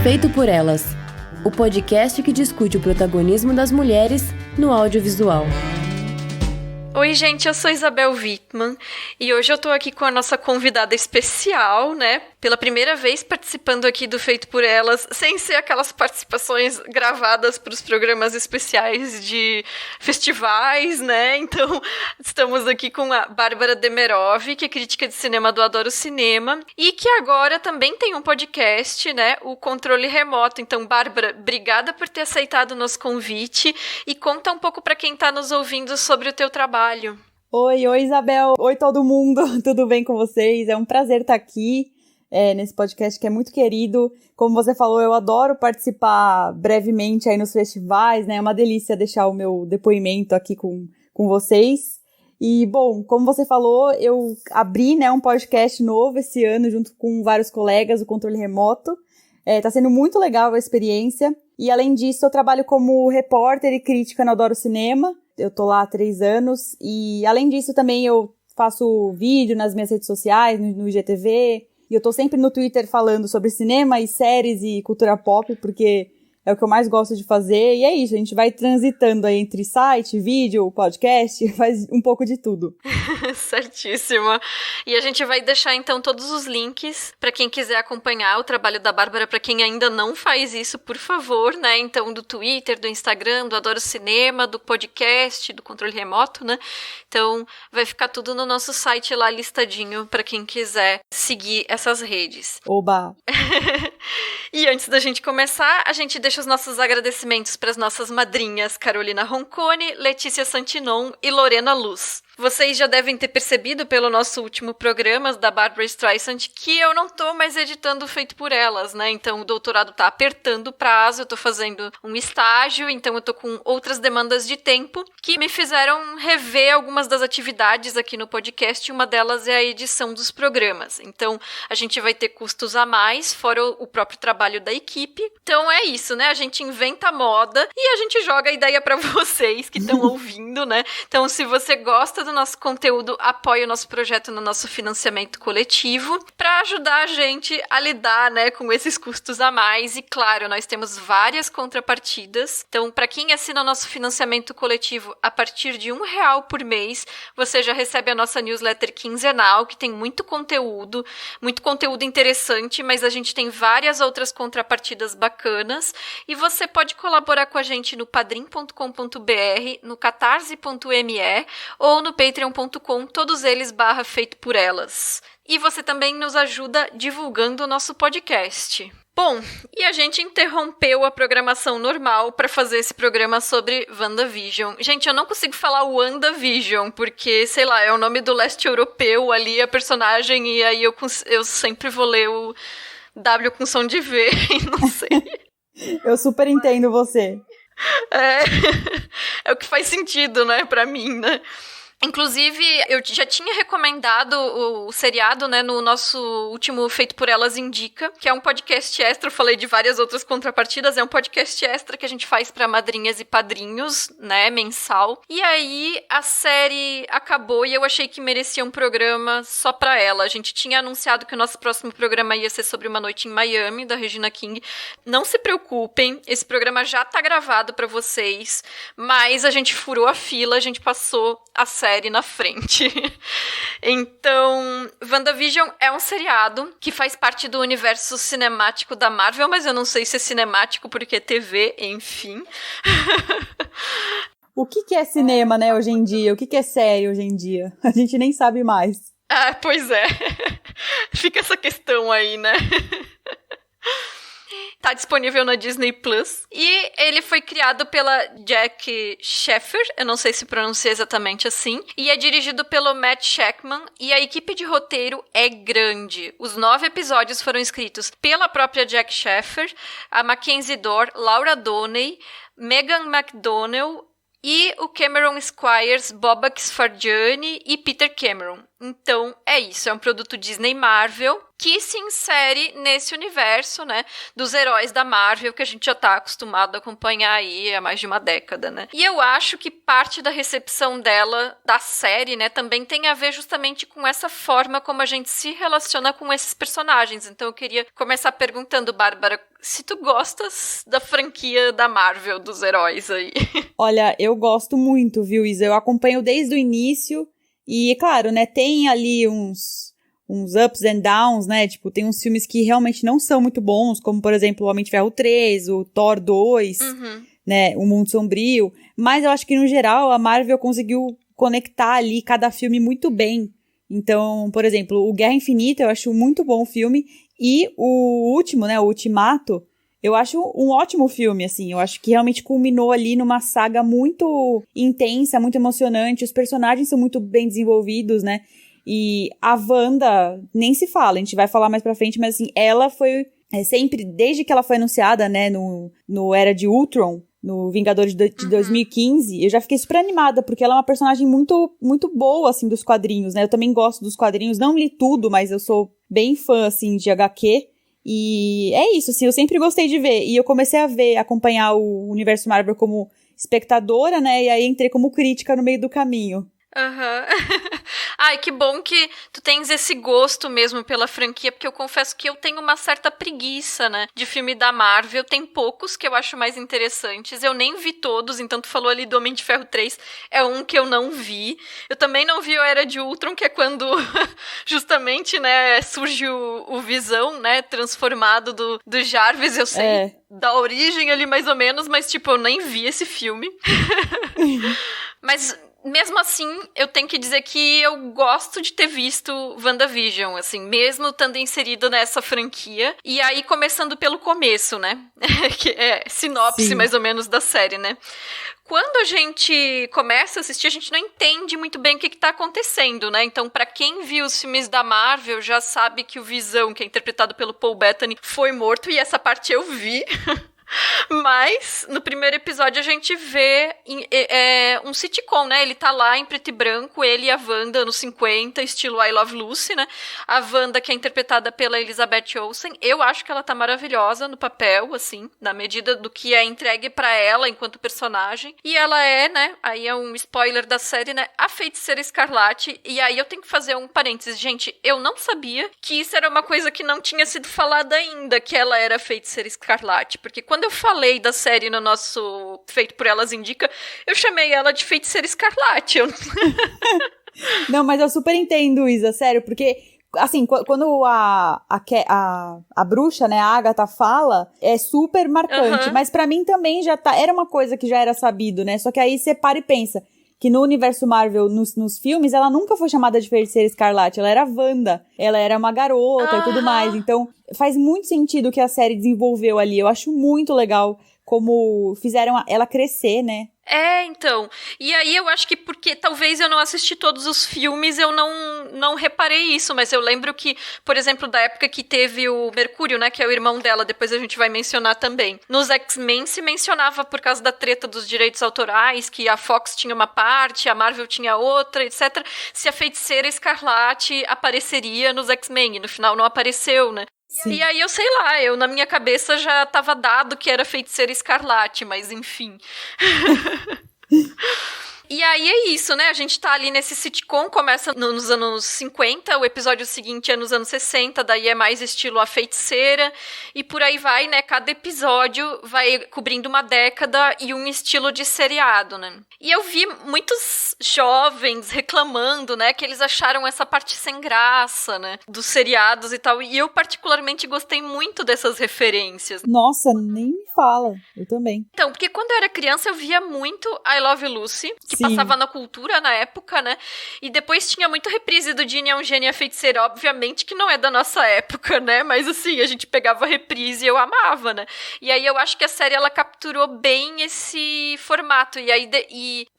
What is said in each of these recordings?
Feito por Elas, o podcast que discute o protagonismo das mulheres no audiovisual. Oi, gente, eu sou Isabel Wittmann e hoje eu tô aqui com a nossa convidada especial, né? Pela primeira vez participando aqui do Feito por Elas, sem ser aquelas participações gravadas para os programas especiais de festivais, né? Então, estamos aqui com a Bárbara Demerov, que é crítica de cinema do Adoro Cinema e que agora também tem um podcast, né? O Controle Remoto. Então, Bárbara, obrigada por ter aceitado o nosso convite e conta um pouco para quem está nos ouvindo sobre o teu trabalho. Oi, Isabel. Oi, todo mundo. Tudo bem com vocês? É um prazer estar aqui nesse podcast que é muito querido. Como você falou, eu adoro participar brevemente aí nos festivais, né? É uma delícia deixar o meu depoimento aqui com vocês. E, bom, como você falou, eu abri, né, um podcast novo esse ano junto com vários colegas, o Controle Remoto. Tá sendo muito legal a experiência. E, além disso, eu trabalho como repórter e crítica no Adoro Cinema. Eu tô lá há 3 anos e, além disso, também eu faço vídeo nas minhas redes sociais, no IGTV, e eu tô sempre no Twitter falando sobre cinema e séries e cultura pop, porque é o que eu mais gosto de fazer, e é isso, a gente vai transitando aí entre site, vídeo, podcast, faz um pouco de tudo. Certíssimo. E a gente vai deixar, então, todos os links para quem quiser acompanhar o trabalho da Bárbara, para quem ainda não faz isso, por favor, né? Então, do Twitter, do Instagram, do Adoro Cinema, do podcast, do Controle Remoto, né? Então, vai ficar tudo no nosso site lá listadinho para quem quiser seguir essas redes. Oba! E antes da gente começar, a gente deixa os nossos agradecimentos para as nossas madrinhas Carolina Roncone, Letícia Santinon e Lorena Luz. Vocês já devem ter percebido pelo nosso último programa da Barbra Streisand que eu não tô mais editando Feito por Elas, né? Então o doutorado tá apertando o prazo, eu tô fazendo um estágio, então eu tô com outras demandas de tempo que me fizeram rever algumas das atividades aqui no podcast, e uma delas é a edição dos programas. Então a gente vai ter custos a mais, fora o próprio trabalho da equipe. Então é isso, né? A gente inventa moda e a gente joga a ideia para vocês que estão ouvindo, né? Então se você gosta do nosso conteúdo, apoie o nosso projeto no nosso financiamento coletivo para ajudar a gente a lidar, né, com esses custos a mais. E claro, nós temos várias contrapartidas. Então, para quem assina o nosso financiamento coletivo a partir de R$1 por mês, você já recebe a nossa newsletter quinzenal, que tem muito conteúdo interessante, mas a gente tem várias outras contrapartidas bacanas. E você pode colaborar com a gente no padrim.com.br, no catarse.me ou no patreon.com, todos eles /feito por elas. E você também nos ajuda divulgando o nosso podcast. Bom, e a gente interrompeu a programação normal para fazer esse programa sobre WandaVision. Gente, eu não consigo falar WandaVision, porque, sei lá, é o nome do leste europeu ali, a personagem, e aí eu sempre vou ler o W com som de V, e não sei. Eu super entendo você. É o que faz sentido, né, pra mim, né? Inclusive, eu já tinha recomendado o seriado, né, no nosso último Feito por Elas Indica, que é um podcast extra, eu falei de várias outras contrapartidas, é um podcast extra que a gente faz para madrinhas e padrinhos, né, mensal. E aí, a série acabou e eu achei que merecia um programa só pra ela. A gente tinha anunciado que o nosso próximo programa ia ser sobre Uma Noite em Miami, da Regina King. Não se preocupem, esse programa já tá gravado pra vocês, mas a gente furou a fila, a gente passou a série na frente. Então, WandaVision é um seriado que faz parte do universo cinemático da Marvel, mas eu não sei se é cinemático porque é TV, enfim. O que é cinema, né, hoje em dia? O que é série hoje em dia? A gente nem sabe mais. Ah, pois é. Fica essa questão aí, né? Tá disponível na Disney Plus. E ele foi criado pela Jack Sheffer, eu não sei se pronuncia exatamente assim, e é dirigido pelo Matt Shakman, e a equipe de roteiro é grande. Os 9 episódios foram escritos pela própria Jack Sheffer, a Mackenzie Dorr, Laura Downey, Megan McDonnell e o Cameron Squires, Boba Sfargiani e Peter Cameron. Então, é isso. É um produto Disney Marvel que se insere nesse universo, né, dos heróis da Marvel, que a gente já tá acostumado a acompanhar aí há mais de uma década, né. E eu acho que parte da recepção dela, da série, né, também tem a ver justamente com essa forma como a gente se relaciona com esses personagens. Então, eu queria começar perguntando, Bárbara, se tu gostas da franquia da Marvel, dos heróis aí. Olha, eu gosto muito, viu, Isa? Eu acompanho desde o início e, claro, né, tem ali uns ups and downs, né? Tipo, tem uns filmes que realmente não são muito bons, como, por exemplo, o Homem de Ferro 3, o Thor 2, né? O Mundo Sombrio. Mas eu acho que, no geral, a Marvel conseguiu conectar ali cada filme muito bem. Então, por exemplo, o Guerra Infinita eu acho muito bom o filme. E o último, né? O Ultimato, eu acho um ótimo filme, assim. Eu acho que realmente culminou ali numa saga muito intensa, muito emocionante. Os personagens são muito bem desenvolvidos, né? E a Wanda, nem se fala, a gente vai falar mais pra frente, mas assim, ela foi sempre, desde que ela foi anunciada, né, no Era de Ultron, no Vingadores de 2015, eu já fiquei super animada, porque ela é uma personagem muito, muito boa, assim, dos quadrinhos, né, eu também gosto dos quadrinhos, não li tudo, mas eu sou bem fã, assim, de HQ, e é isso, assim, eu sempre gostei de ver, e eu comecei a acompanhar o universo Marvel como espectadora, né, e aí entrei como crítica no meio do caminho. Ai, que bom que tu tens esse gosto mesmo pela franquia, porque eu confesso que eu tenho uma certa preguiça, né, de filme da Marvel. Tem poucos que eu acho mais interessantes, eu nem vi todos, então tu falou ali do Homem de Ferro 3, é um que eu não vi. Eu também não vi o Era de Ultron, que é quando justamente, né, surge o Visão, né, transformado do Jarvis, eu sei da origem ali mais ou menos, mas tipo, eu nem vi esse filme. Mas mesmo assim, eu tenho que dizer que eu gosto de ter visto WandaVision, assim, mesmo estando inserido nessa franquia. E aí, começando pelo começo, né? Que é sinopse, mais ou menos, da série, né? Quando a gente começa a assistir, a gente não entende muito bem o que tá acontecendo, né? Então, pra quem viu os filmes da Marvel, já sabe que o Visão, que é interpretado pelo Paul Bettany, foi morto, e essa parte eu vi. Mas, no primeiro episódio, a gente vê um sitcom, né? Ele tá lá em preto e branco, ele e a Wanda, anos 50, estilo I Love Lucy, né? A Wanda, que é interpretada pela Elizabeth Olsen, eu acho que ela tá maravilhosa no papel, assim, na medida do que é entregue pra ela enquanto personagem. E ela é, né? Aí é um spoiler da série, né? A Feiticeira Escarlate. E aí eu tenho que fazer um parênteses. Gente, eu não sabia que isso era uma coisa que não tinha sido falada ainda, que ela era a Feiticeira Escarlate. Porque quando eu falei da série no nosso Feito por Elas Indica, eu chamei ela de Feiticeira Escarlate. Não, mas eu super entendo, Isa, sério, porque, assim, quando a bruxa, né, a Agatha fala, é super marcante, mas pra mim também era uma coisa que já era sabido, né, só que aí você para e pensa que no universo Marvel, nos filmes, ela nunca foi chamada de Feiticeira Escarlate, ela era Wanda, ela era uma garota e tudo mais, então faz muito sentido o que a série desenvolveu ali, eu acho muito legal como fizeram ela crescer, né. Então, e aí eu acho que porque talvez eu não assisti todos os filmes, eu não reparei isso, mas eu lembro que, por exemplo, da época que teve o Mercúrio, né, que é o irmão dela, depois a gente vai mencionar também. Nos X-Men se mencionava por causa da treta dos direitos autorais, que a Fox tinha uma parte, a Marvel tinha outra, etc. Se a Feiticeira Escarlate apareceria nos X-Men, e no final não apareceu, né? Sim. E aí eu sei lá, na minha cabeça já tava dado que era Feiticeira Escarlate, mas enfim. E aí é isso, né? A gente tá ali nesse sitcom, começa nos anos 50, o episódio seguinte é nos anos 60, daí é mais estilo A Feiticeira, e por aí vai, né? Cada episódio vai cobrindo uma década e um estilo de seriado, né? E eu vi muitos jovens reclamando, né? Que eles acharam essa parte sem graça, né? Dos seriados e tal, e eu particularmente gostei muito dessas referências. Nossa, nem me fala, eu também. Então, porque quando eu era criança eu via muito I Love Lucy, que passava na Cultura na época, né? E depois tinha muito reprise do Ginny é um Gênio e a Feiticeira, obviamente que não é da nossa época, né? Mas assim, a gente pegava reprise e eu amava, né? E aí eu acho que a série, ela capturou bem esse formato. E aí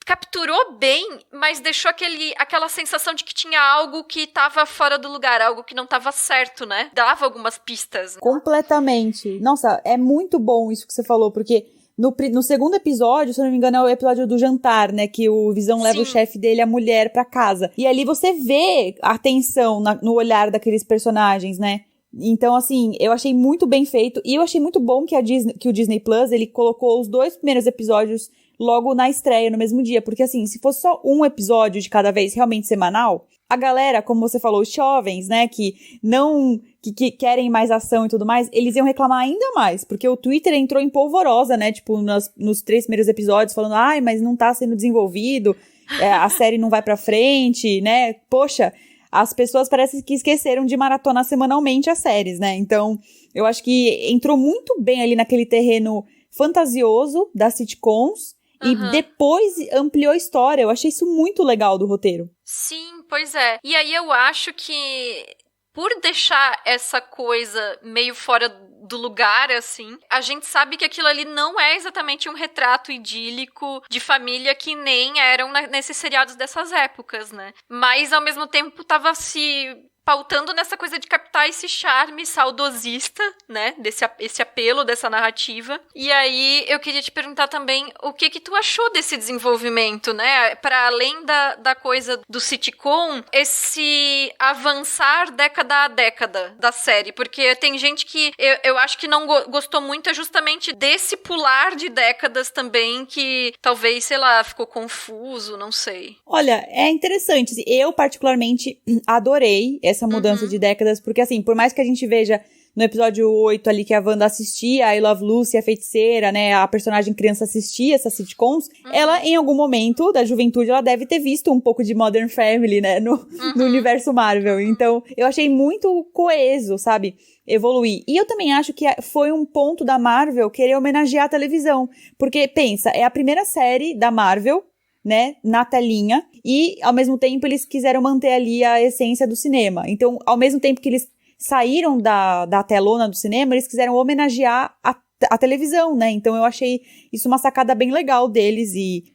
capturou bem, mas deixou aquela sensação de que tinha algo que tava fora do lugar, algo que não tava certo, né? Dava algumas pistas. Completamente. Nossa, é muito bom isso que você falou, porque No segundo episódio, se eu não me engano, é o episódio do jantar, né? Que o Visão leva o chefe dele, a mulher, pra casa. E ali você vê a tensão no olhar daqueles personagens, né? Então, assim, eu achei muito bem feito. E eu achei muito bom que o Disney Plus, ele colocou os 2 primeiros episódios logo na estreia, no mesmo dia. Porque, assim, se fosse só um episódio de cada vez, realmente semanal, a galera, como você falou, os jovens, né, que querem mais ação e tudo mais, eles iam reclamar ainda mais. Porque o Twitter entrou em polvorosa, né, tipo, nos 3 primeiros episódios, falando, ai, mas não tá sendo desenvolvido, a série não vai pra frente, né, poxa... As pessoas parecem que esqueceram de maratonar semanalmente as séries, né? Então, eu acho que entrou muito bem ali naquele terreno fantasioso das sitcoms e depois ampliou a história. Eu achei isso muito legal do roteiro. Sim, pois é. E aí eu acho que por deixar essa coisa meio fora do lugar, assim, a gente sabe que aquilo ali não é exatamente um retrato idílico de família que nem eram nesses seriados dessas épocas, né? Mas, ao mesmo tempo, tava se pautando nessa coisa de captar esse charme saudosista, né? Esse apelo dessa narrativa. E aí, eu queria te perguntar também o que tu achou desse desenvolvimento, né? Para além da coisa do sitcom, esse avançar década a década da série. Porque tem gente que eu acho que não gostou muito justamente desse pular de décadas também, que talvez, sei lá, ficou confuso, não sei. Olha, é interessante. Eu, particularmente, adorei essa mudança de décadas, porque assim, por mais que a gente veja no episódio 8 ali que a Wanda assistia a I Love Lucy, a feiticeira, né, a personagem criança assistia essas sitcoms, ela em algum momento da juventude, ela deve ter visto um pouco de Modern Family, né, no universo Marvel. Então, eu achei muito coeso, sabe, evoluir. E eu também acho que foi um ponto da Marvel querer homenagear a televisão, porque, pensa, é a primeira série da Marvel, né, na telinha, e ao mesmo tempo eles quiseram manter ali a essência do cinema. Então, ao mesmo tempo que eles saíram da telona do cinema, eles quiseram homenagear a televisão, né? Então eu achei isso uma sacada bem legal deles,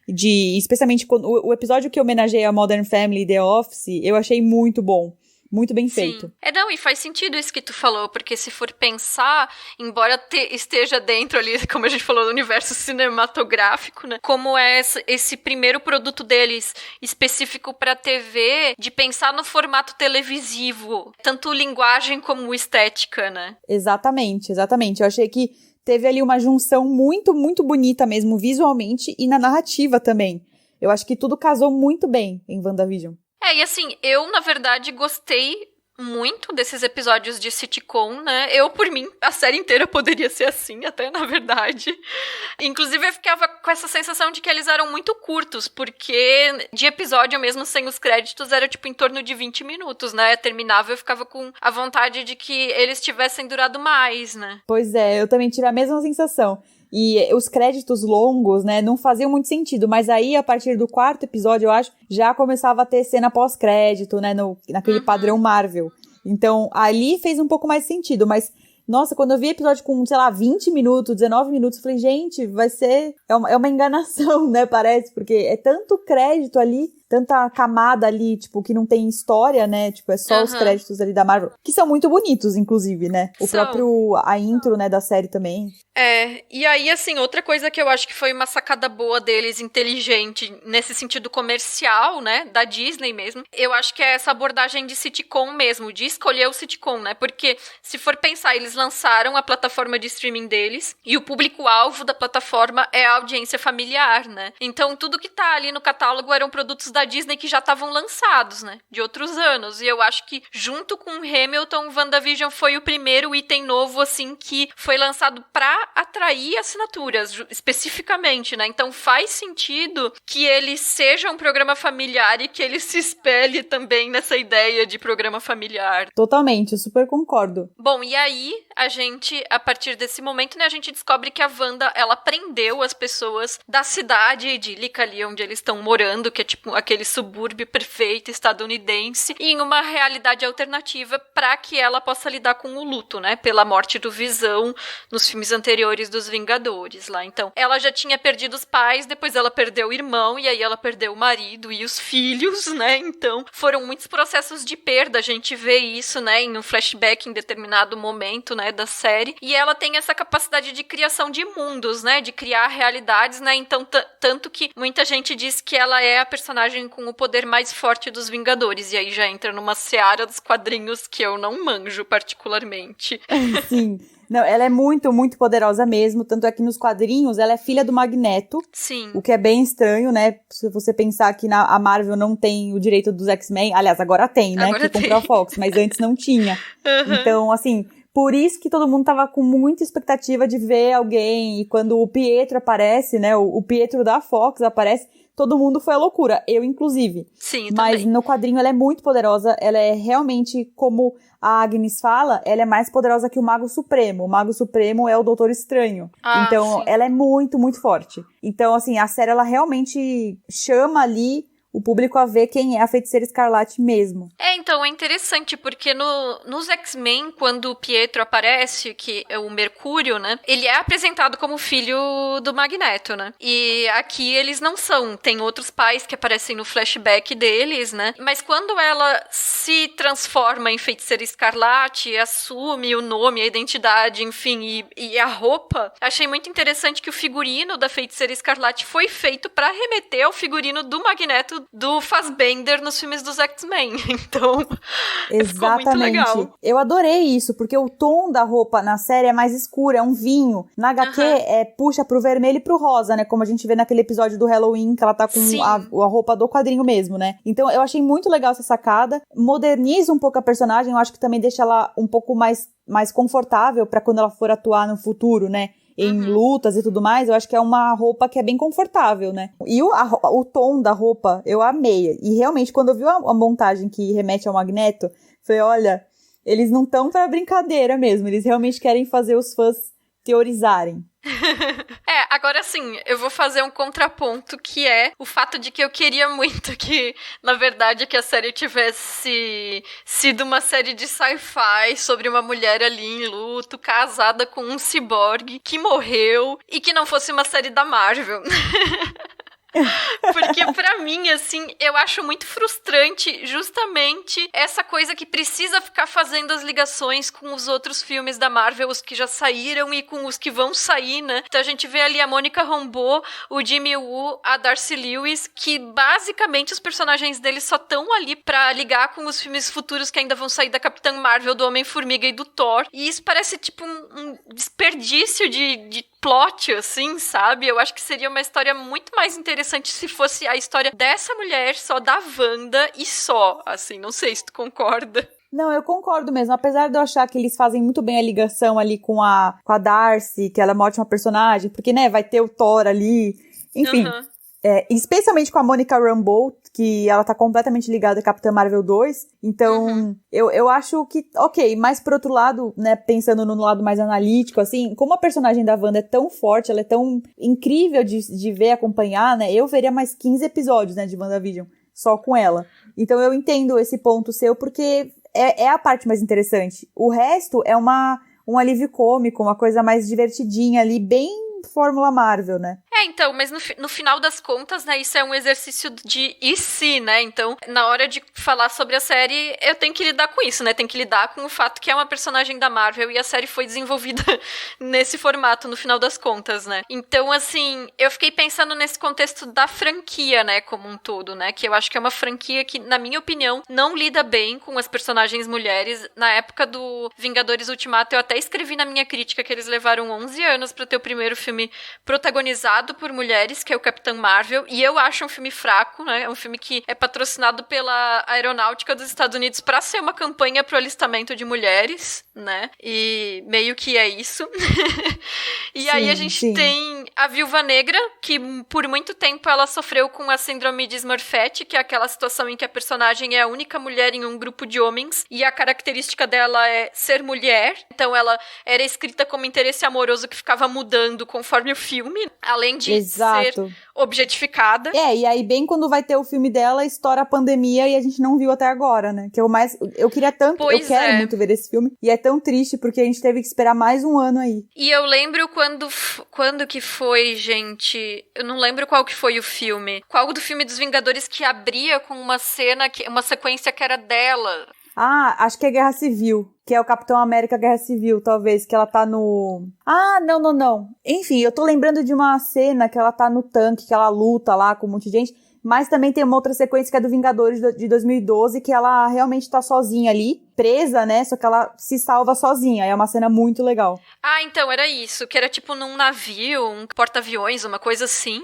especialmente o episódio que homenageia a Modern Family e The Office, eu achei muito bom. Muito bem feito. Não, e faz sentido isso que tu falou, porque se for pensar, embora esteja dentro ali, como a gente falou, do universo cinematográfico, né? Como é esse primeiro produto deles específico pra TV, de pensar no formato televisivo, tanto linguagem como estética, né? Exatamente. Eu achei que teve ali uma junção muito, muito bonita mesmo, visualmente e na narrativa também. Eu acho que tudo casou muito bem em WandaVision. E assim, eu, na verdade, gostei muito desses episódios de sitcom, né? Eu, por mim, a série inteira poderia ser assim, até, na verdade. Inclusive, eu ficava com essa sensação de que eles eram muito curtos, porque de episódio mesmo, sem os créditos, era, tipo, em torno de 20 minutos, né? Terminava, eu ficava com a vontade de que eles tivessem durado mais, né? Pois é, eu também tive a mesma sensação. E os créditos longos, né, não faziam muito sentido, mas aí, a partir do 4º episódio, eu acho, já começava a ter cena pós-crédito, né, naquele padrão Marvel. Então, ali fez um pouco mais sentido, mas, nossa, quando eu vi episódio com, sei lá, 20 minutos, 19 minutos, eu falei, gente, vai ser... É uma enganação, né, parece, porque é tanto crédito ali, tanta camada ali, tipo, que não tem história, né, tipo, é só os créditos ali da Marvel, que são muito bonitos, inclusive, né, a intro, né, da série também. E aí, assim, outra coisa que eu acho que foi uma sacada boa deles, inteligente, nesse sentido comercial, né, da Disney mesmo, eu acho que é essa abordagem de sitcom mesmo, de escolher o sitcom, né, porque se for pensar, eles lançaram a plataforma de streaming deles, e o público-alvo da plataforma é a audiência familiar, né, então tudo que tá ali no catálogo eram produtos da Disney que já estavam lançados, né, de outros anos, e eu acho que junto com Hamilton, WandaVision foi o primeiro item novo, assim, que foi lançado pra atrair assinaturas, especificamente, né? Então faz sentido que ele seja um programa familiar e que ele se espelhe também nessa ideia de programa familiar. Totalmente, eu super concordo. Bom, e aí, a partir desse momento, né, a gente descobre que a Wanda, ela prendeu as pessoas da cidade idílica ali onde eles estão morando, que é tipo aquele subúrbio perfeito estadunidense, em uma realidade alternativa para que ela possa lidar com o luto, né? Pela morte do Visão nos filmes anteriores. anteriores dos Vingadores lá. Então, ela já tinha perdido os pais, depois ela perdeu o irmão, e aí ela perdeu o marido e os filhos, né? Então, foram muitos processos de perda. A gente vê isso, né, em um flashback em determinado momento, né, da série. E ela tem essa capacidade de criação de mundos, né? De criar realidades, né? Então, tanto que muita gente diz que ela é a personagem com o poder mais forte dos Vingadores. E aí já entra numa seara dos quadrinhos que eu não manjo particularmente. Sim. Não, ela é muito, muito poderosa mesmo, tanto é que nos quadrinhos ela é filha do Magneto. Sim. O que é bem estranho, né? Se você pensar que a Marvel não tem o direito dos X-Men, aliás, agora tem, né? Agora que comprou a Fox, mas antes não tinha. Então, assim, por isso que todo mundo tava com muita expectativa de ver alguém, e quando o Pietro aparece, né? O Pietro da Fox aparece, todo mundo foi à loucura, eu inclusive. Sim, mas também. no quadrinho ela é muito poderosa, ela é realmente, como a Agnes fala, ela é mais poderosa que o Mago Supremo. O Mago Supremo é o Doutor Estranho. Então, sim. ela é muito, muito forte. Então, assim, a série, ela realmente chama ali o público a ver quem é a Feiticeira Escarlate mesmo. Então, é interessante, porque nos X-Men, quando o Pietro aparece, que é o Mercúrio, né, ele é apresentado como filho do Magneto, né, e aqui eles não são, tem outros pais que aparecem no flashback deles, né, mas quando ela se transforma em Feiticeira Escarlate, assume o nome, a identidade, enfim, e a roupa, achei muito interessante que o figurino da Feiticeira Escarlate foi feito para remeter ao figurino do Magneto do Fassbender nos filmes dos X-Men. Então, ficou muito legal. Eu adorei isso, porque o tom da roupa na série é mais escuro, é um vinho. Na HQ, puxa pro vermelho e pro rosa, né? Como a gente vê naquele episódio do Halloween, que ela tá com a roupa do quadrinho mesmo, né? Então, eu achei muito legal essa sacada. Moderniza um pouco a personagem, eu acho que também deixa ela um pouco mais confortável pra quando ela for atuar no futuro, né? Em lutas e tudo mais, eu acho que é uma roupa que é bem confortável, né? E o tom da roupa, eu amei. E realmente, quando eu vi a montagem que remete ao Magneto, falei, olha, eles não estão pra brincadeira mesmo, eles realmente querem fazer os fãs teorizarem. Agora sim, eu vou fazer um contraponto, que é o fato de que eu queria muito que, na verdade, que a série tivesse sido uma série de sci-fi sobre uma mulher ali em luto, casada com um ciborgue que morreu, e que não fosse uma série da Marvel. Porque pra mim, assim, eu acho muito frustrante justamente essa coisa que precisa ficar fazendo as ligações com os outros filmes da Marvel, os que já saíram e com os que vão sair, né? Então a gente vê ali a Monica Rambeau, o Jimmy Woo, a Darcy Lewis, que basicamente os personagens deles só estão ali pra ligar com os filmes futuros que ainda vão sair da Capitã Marvel, do Homem-Formiga e do Thor. E isso parece tipo um desperdício de plot, assim, sabe? Eu acho que seria uma história muito mais interessante se fosse a história dessa mulher, só da Wanda e só, assim, não sei se tu concorda. Não, eu concordo mesmo, apesar de eu achar que eles fazem muito bem a ligação ali com a Darcy, que ela é uma ótima personagem, porque, né, vai ter o Thor ali, enfim... especialmente com a Monica Rambeau, que ela tá completamente ligada à Capitã Marvel 2, então eu acho que, ok, mas por outro lado, né, pensando no lado mais analítico, assim, como a personagem da Wanda é tão forte, ela é tão incrível de ver, acompanhar, né, eu veria mais 15 episódios, né, de WandaVision, só com ela. Então eu entendo esse ponto seu, porque é a parte mais interessante. O resto é um alívio cômico, uma coisa mais divertidinha ali, bem Fórmula Marvel, né? Então, mas no final das contas, né, isso é um exercício de e se, né? Então, na hora de falar sobre a série, eu tenho que lidar com isso, né? Tem que lidar com o fato que é uma personagem da Marvel e a série foi desenvolvida nesse formato, no final das contas, né? Então, assim, eu fiquei pensando nesse contexto da franquia, né, como um todo, né? Que eu acho que é uma franquia que, na minha opinião, não lida bem com as personagens mulheres. Na época do Vingadores Ultimato, eu até escrevi na minha crítica que eles levaram 11 anos pra ter o primeiro filme protagonizado por mulheres, que é o Capitão Marvel, e eu acho um filme fraco, né? É um filme que é patrocinado pela Aeronáutica dos Estados Unidos pra ser uma campanha pro alistamento de mulheres, né? E meio que é isso. E aí a gente tem a Viúva Negra, que por muito tempo ela sofreu com a síndrome de Smurfette, que é aquela situação em que a personagem é a única mulher em um grupo de homens, e a característica dela é ser mulher. Então ela era escrita como interesse amoroso que ficava mudando conforme o filme, além de ser objetificada. E aí bem quando vai ter o filme dela, estoura a pandemia e a gente não viu até agora, né? Que eu queria tanto, eu quero muito ver esse filme, e é tão triste porque a gente teve que esperar mais um ano aí. E eu lembro quando que foi, gente, eu não lembro qual que foi o filme. Qual do filme dos Vingadores que abria com uma sequência que era dela? Acho que é Guerra Civil, que é o Capitão América Guerra Civil, talvez, que ela tá no... não. Enfim, eu tô lembrando de uma cena que ela tá no tanque, que ela luta lá com um monte de gente, mas também tem uma outra sequência que é do Vingadores de 2012, que ela realmente tá sozinha ali, presa, né, só que ela se salva sozinha, é uma cena muito legal. Então, era isso, que era tipo num navio, um porta-aviões, uma coisa assim.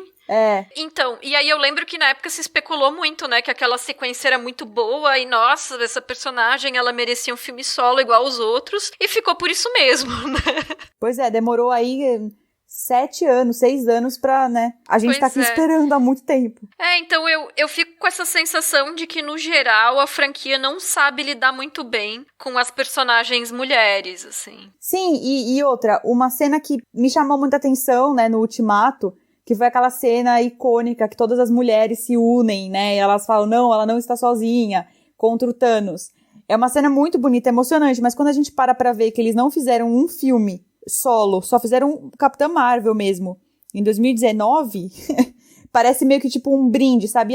Então, e aí eu lembro que na época se especulou muito, né, que aquela sequência era muito boa e, nossa, essa personagem, ela merecia um filme solo igual os outros, e ficou por isso mesmo, né? Pois é, demorou aí 6 anos pra, né, a gente tá aqui esperando há muito tempo. Então eu fico com essa sensação de que, no geral, a franquia não sabe lidar muito bem com as personagens mulheres, assim. Sim, e outra, uma cena que me chamou muita atenção, né, no Ultimato, que foi aquela cena icônica que todas as mulheres se unem, né, e elas falam, não, ela não está sozinha, contra o Thanos. É uma cena muito bonita, emocionante, mas quando a gente para ver que eles não fizeram um filme solo, só fizeram um Capitã Marvel mesmo, em 2019, parece meio que tipo um brinde, sabe?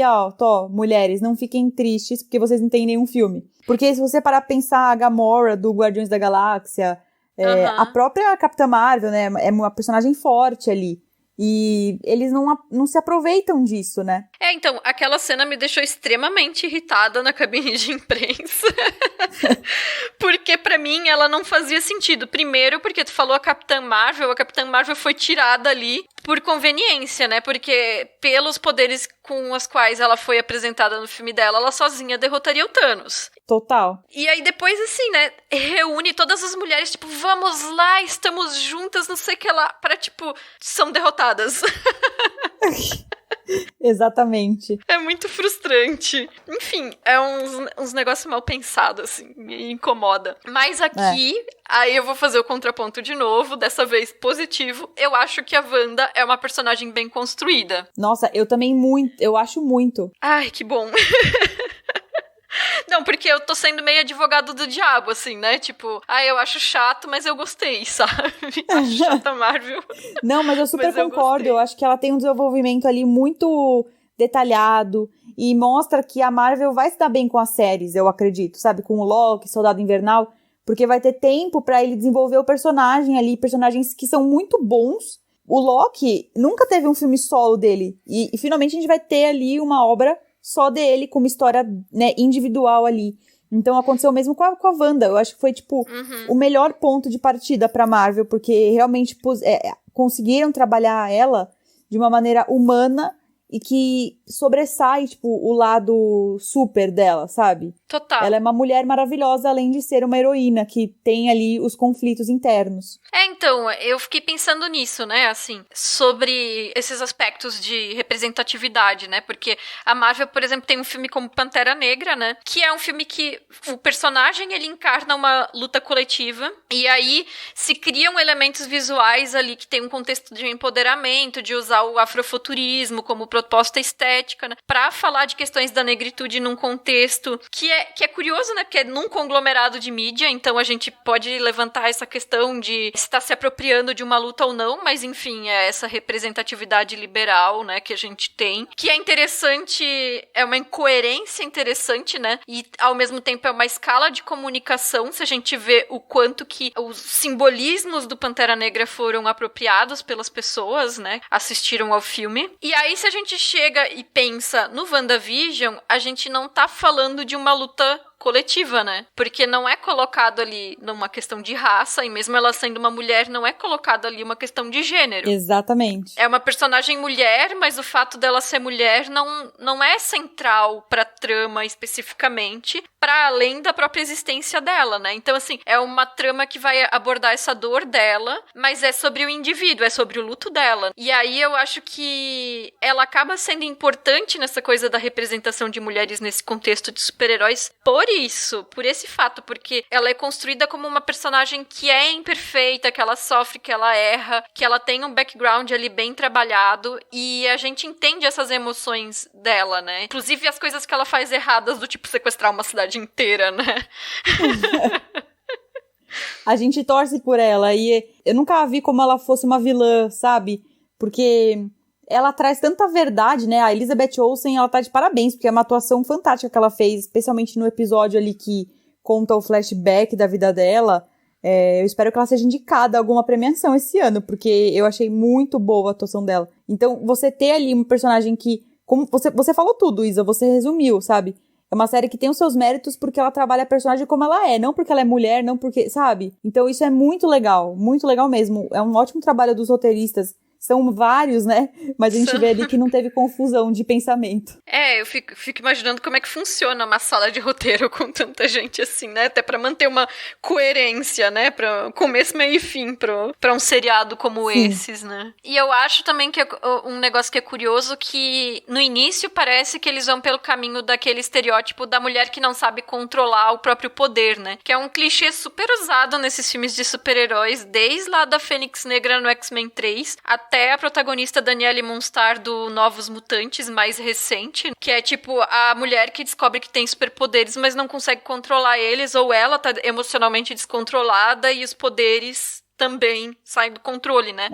Mulheres, não fiquem tristes porque vocês não têm nenhum filme. Porque se você parar pra pensar a Gamora do Guardiões da Galáxia, a própria Capitã Marvel, né, é uma personagem forte ali. E eles não se aproveitam disso, né? Então, aquela cena me deixou extremamente irritada na cabine de imprensa. Porque, pra mim, ela não fazia sentido. Primeiro, porque tu falou a Capitã Marvel foi tirada ali por conveniência, né? Porque pelos poderes com os quais ela foi apresentada no filme dela, ela sozinha derrotaria o Thanos. Total. E aí depois, assim, né, reúne todas as mulheres, tipo, vamos lá, estamos juntas, não sei o que lá, para, tipo, são derrotadas. Exatamente. É muito frustrante. Enfim, é uns negócios mal pensados, assim, me incomoda. Mas aqui, aí eu vou fazer o contraponto de novo, dessa vez positivo. Eu acho que a Wanda é uma personagem bem construída. Nossa, eu também eu acho muito. Ai, que bom. Não, porque eu tô sendo meio advogado do diabo, assim, né? Tipo, eu acho chato, mas eu gostei, sabe? Acho chata Marvel. Não, mas eu super concordo. Eu acho que ela tem um desenvolvimento ali muito detalhado e mostra que a Marvel vai se dar bem com as séries, eu acredito, sabe? Com o Loki, Soldado Invernal, porque vai ter tempo pra ele desenvolver o personagem ali, personagens que são muito bons. O Loki nunca teve um filme solo dele e finalmente a gente vai ter ali uma obra só dele, com uma história, né, individual ali. Então aconteceu o mesmo com a Wanda. Eu acho que foi, tipo, o melhor ponto de partida pra Marvel, porque realmente conseguiram trabalhar ela de uma maneira humana e que sobressai, tipo, o lado super dela, sabe? Total. Ela é uma mulher maravilhosa, além de ser uma heroína, que tem ali os conflitos internos. Então, eu fiquei pensando nisso, né, assim, sobre esses aspectos de representatividade, né, porque a Marvel, por exemplo, tem um filme como Pantera Negra, né, que é um filme que o personagem, ele encarna uma luta coletiva, e aí se criam elementos visuais ali que tem um contexto de empoderamento, de usar o afrofuturismo como proposta estética, né, pra falar de questões da negritude num contexto que é curioso, né, porque é num conglomerado de mídia, então a gente pode levantar essa questão de se está se apropriando de uma luta ou não, mas enfim, é essa representatividade liberal, né, que a gente tem, que é interessante, é uma incoerência interessante, né, e ao mesmo tempo é uma escala de comunicação, se a gente vê o quanto que os simbolismos do Pantera Negra foram apropriados pelas pessoas, né, assistiram ao filme. E aí, se a gente chega e pensa no WandaVision, a gente não tá falando de uma luta coletiva, né? Porque não é colocado ali numa questão de raça, e mesmo ela sendo uma mulher, não é colocado ali uma questão de gênero. Exatamente. É uma personagem mulher, mas o fato dela ser mulher não é central pra trama especificamente, pra além da própria existência dela, né? Então, assim, é uma trama que vai abordar essa dor dela, mas é sobre o indivíduo, é sobre o luto dela. E aí eu acho que ela acaba sendo importante nessa coisa da representação de mulheres nesse contexto de super-heróis por esse fato, porque ela é construída como uma personagem que é imperfeita, que ela sofre, que ela erra, que ela tem um background ali bem trabalhado, e a gente entende essas emoções dela, né? Inclusive as coisas que ela faz erradas, do tipo sequestrar uma cidade inteira, né? A gente torce por ela, e eu nunca a vi como ela fosse uma vilã, sabe? Porque ela traz tanta verdade, né? A Elizabeth Olsen, ela tá de parabéns, porque é uma atuação fantástica que ela fez, especialmente no episódio ali que conta o flashback da vida dela. Eu espero que ela seja indicada a alguma premiação esse ano, porque eu achei muito boa a atuação dela. Então, você ter ali um personagem que... Como você falou tudo, Isa, você resumiu, sabe? É uma série que tem os seus méritos porque ela trabalha a personagem como ela é, não porque ela é mulher, não porque... Sabe? Então, isso é muito legal mesmo. É um ótimo trabalho dos roteiristas. São vários, né? Mas a gente vê ali que não teve confusão de pensamento. Eu fico imaginando como é que funciona uma sala de roteiro com tanta gente assim, né? Até pra manter uma coerência, né? Pra começo, meio e fim pra um seriado como Sim. esses, né? E eu acho também que um negócio que é curioso, que no início parece que eles vão pelo caminho daquele estereótipo da mulher que não sabe controlar o próprio poder, né? Que é um clichê super usado nesses filmes de super-heróis, desde lá da Fênix Negra no X-Men 3, até a protagonista Danielle Moonstar do Novos Mutantes, mais recente, que é tipo a mulher que descobre que tem superpoderes, mas não consegue controlar eles, ou ela tá emocionalmente descontrolada e os poderes também saem do controle, né?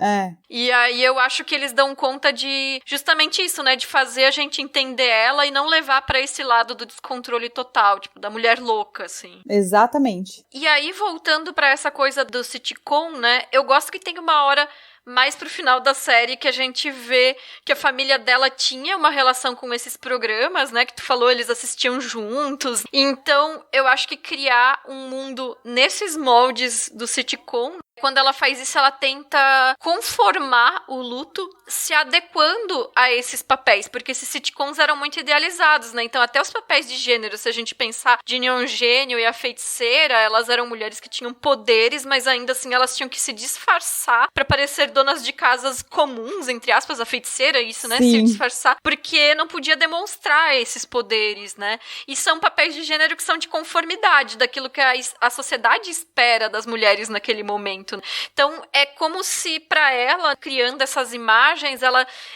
E aí eu acho que eles dão conta de justamente isso, né? De fazer a gente entender ela e não levar pra esse lado do descontrole total, tipo, da mulher louca, assim. Exatamente. E aí, voltando pra essa coisa do sitcom, né? Eu gosto que tem uma hora mais pro final da série que a gente vê que a família dela tinha uma relação com esses programas, né? Que tu falou, eles assistiam juntos. Então, eu acho que criar um mundo nesses moldes do sitcom, quando ela faz isso, ela tenta conformar o luto se adequando a esses papéis, porque esses sitcoms eram muito idealizados, né? Então, até os papéis de gênero, se a gente pensar Ginny Ongênio e a Feiticeira, elas eram mulheres que tinham poderes, mas ainda assim elas tinham que se disfarçar pra parecer donas de casas comuns, entre aspas, a Feiticeira, isso, né? Sim. Se disfarçar, porque não podia demonstrar esses poderes, né? E são papéis de gênero que são de conformidade daquilo que a sociedade espera das mulheres naquele momento. Então, é como se pra ela, criando essas imagens,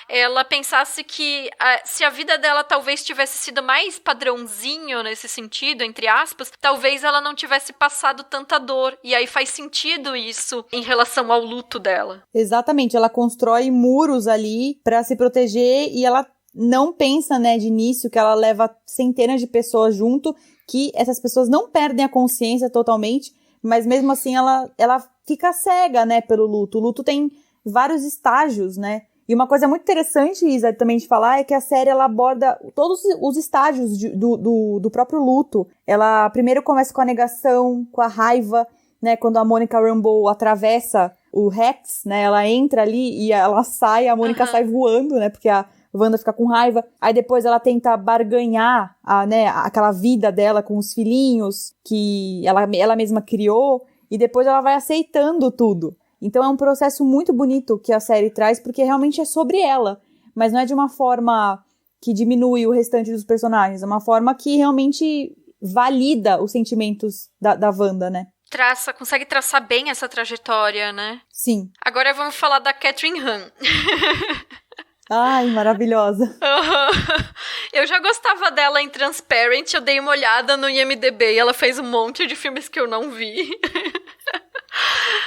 ela pensasse que se a vida dela talvez tivesse sido mais padrãozinho nesse sentido, entre aspas, talvez ela não tivesse passado tanta dor. E aí faz sentido isso em relação ao luto dela. Exatamente, ela constrói muros ali pra se proteger e ela não pensa, né, de início que ela leva centenas de pessoas junto, que essas pessoas não perdem a consciência totalmente, mas mesmo assim ela fica cega, né, pelo luto. O luto tem vários estágios, né? E uma coisa muito interessante, Isa, também de falar, é que a série ela aborda todos os estágios do próprio luto. Ela primeiro começa com a negação, com a raiva, né? Quando a Monica Rambeau atravessa o Rex, né? Ela entra ali e ela sai, a Mônica sai voando, né? Porque a Wanda fica com raiva. Aí depois ela tenta barganhar aquela vida dela com os filhinhos que ela mesma criou. E depois ela vai aceitando tudo. Então é um processo muito bonito que a série traz, porque realmente é sobre ela. Mas não é de uma forma que diminui o restante dos personagens. É uma forma que realmente valida os sentimentos da Wanda, né? Consegue traçar bem essa trajetória, né? Sim. Agora vamos falar da Catherine Hahn. Ai, maravilhosa. Eu já gostava dela em Transparent, eu dei uma olhada no IMDb e ela fez um monte de filmes que eu não vi.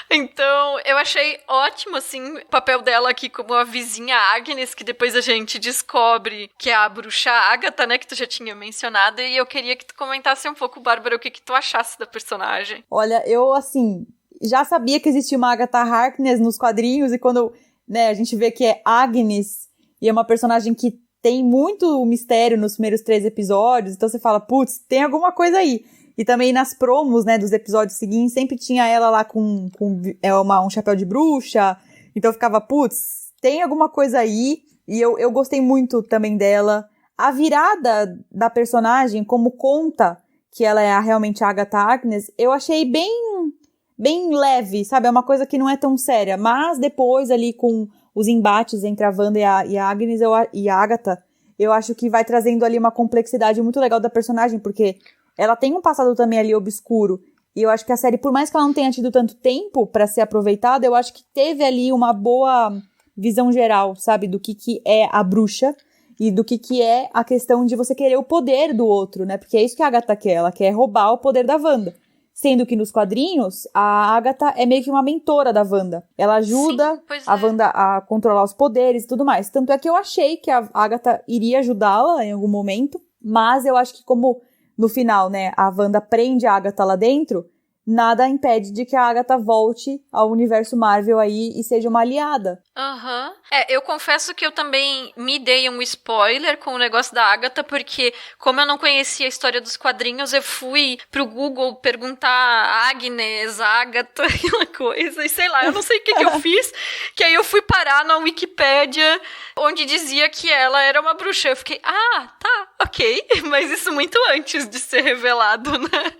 Então, eu achei ótimo, assim, o papel dela aqui como a vizinha Agnes, que depois a gente descobre que é a bruxa Agatha, né, que tu já tinha mencionado, e eu queria que tu comentasse um pouco, Bárbara, o que tu achasse da personagem. Olha, eu, assim, já sabia que existia uma Agatha Harkness nos quadrinhos, e quando, né, a gente vê que é Agnes, e é uma personagem que tem muito mistério nos primeiros 3 episódios, então você fala, putz, tem alguma coisa aí. E também nas promos, né, dos episódios seguintes, sempre tinha ela lá com um chapéu de bruxa, então eu ficava, putz, tem alguma coisa aí, e eu gostei muito também dela. A virada da personagem, como conta que ela é realmente a Agatha Harkness, eu achei bem leve, sabe? É uma coisa que não é tão séria. Mas depois ali com os embates entre a Wanda e a Agnes e a Agatha, eu acho que vai trazendo ali uma complexidade muito legal da personagem, porque ela tem um passado também ali obscuro. E eu acho que a série, por mais que ela não tenha tido tanto tempo pra ser aproveitada, eu acho que teve ali uma boa visão geral, sabe? Do que é a bruxa e do que é a questão de você querer o poder do outro, né? Porque é isso que a Agatha quer, ela quer roubar o poder da Wanda. Sendo que nos quadrinhos, a Agatha é meio que uma mentora da Wanda. Ela ajuda a Wanda a controlar os poderes e tudo mais. Tanto é que eu achei que a Agatha iria ajudá-la em algum momento, mas eu acho que como no final, né, a Wanda prende a Agatha lá dentro, nada impede de que a Agatha volte ao universo Marvel aí e seja uma aliada. Aham. Eu confesso que eu também me dei um spoiler com o negócio da Agatha, porque como eu não conhecia a história dos quadrinhos, eu fui pro Google perguntar Agnes, Agatha, aquela coisa, e sei lá, eu não sei o que eu fiz, que aí eu fui parar na Wikipédia, onde dizia que ela era uma bruxa. Eu fiquei, tá, ok, mas isso muito antes de ser revelado, né?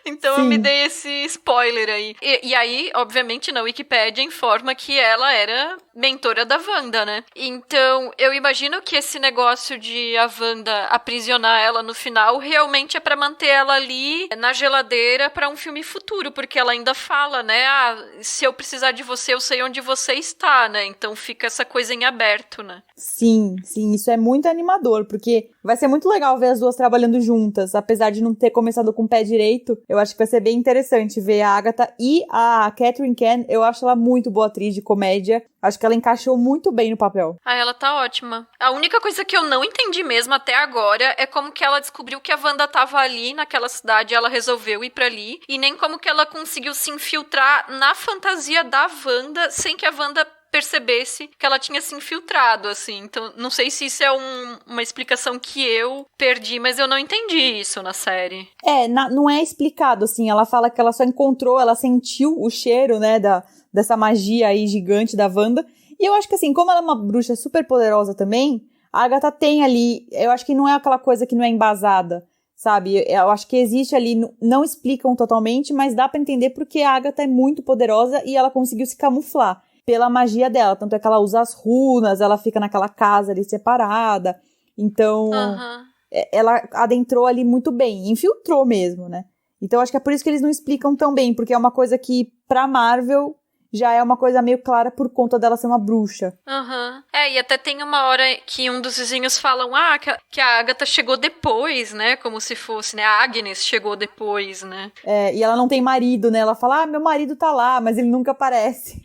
Então eu me dei esse spoiler aí. E aí, obviamente, na Wikipédia informa que ela era mentora da Wanda, né? Então, eu imagino que esse negócio de a Wanda aprisionar ela no final realmente é pra manter ela ali na geladeira pra um filme futuro, porque ela ainda fala, né? Se eu precisar de você, eu sei onde você está, né? Então fica essa coisa em aberto, né? Sim, isso é muito animador, porque vai ser muito legal ver as duas trabalhando juntas, apesar de não ter começado com o pé direito. Eu acho que vai ser bem interessante ver a Agatha e a Catherine Kane. Eu acho ela muito boa atriz de comédia. Acho que ela encaixou muito bem no papel. Ela tá ótima. A única coisa que eu não entendi mesmo até agora é como que ela descobriu que a Wanda tava ali naquela cidade, ela resolveu ir pra ali, e nem como que ela conseguiu se infiltrar na fantasia da Wanda sem que a Wanda percebesse que ela tinha se infiltrado, assim. Então, não sei se isso é uma explicação que eu perdi, mas eu não entendi isso na série. Não é explicado, assim. Ela fala que ela só encontrou, ela sentiu o cheiro, né, dessa magia aí gigante da Wanda. E eu acho que, assim, como ela é uma bruxa super poderosa também, a Agatha tem ali, eu acho que não é aquela coisa que não é embasada, sabe? Eu acho que existe ali, não explicam totalmente, mas dá pra entender porque a Agatha é muito poderosa e ela conseguiu se camuflar pela magia dela, tanto é que ela usa as runas, ela fica naquela casa ali separada, então ela adentrou ali muito bem, infiltrou mesmo, né? Então acho que é por isso que eles não explicam tão bem, porque é uma coisa que pra Marvel já é uma coisa meio clara por conta dela ser uma bruxa. E até tem uma hora que um dos vizinhos falam, que a Agatha chegou depois, né? Como se fosse, né? A Agnes chegou depois, né? E ela não tem marido, né? Ela fala, meu marido tá lá, mas ele nunca aparece.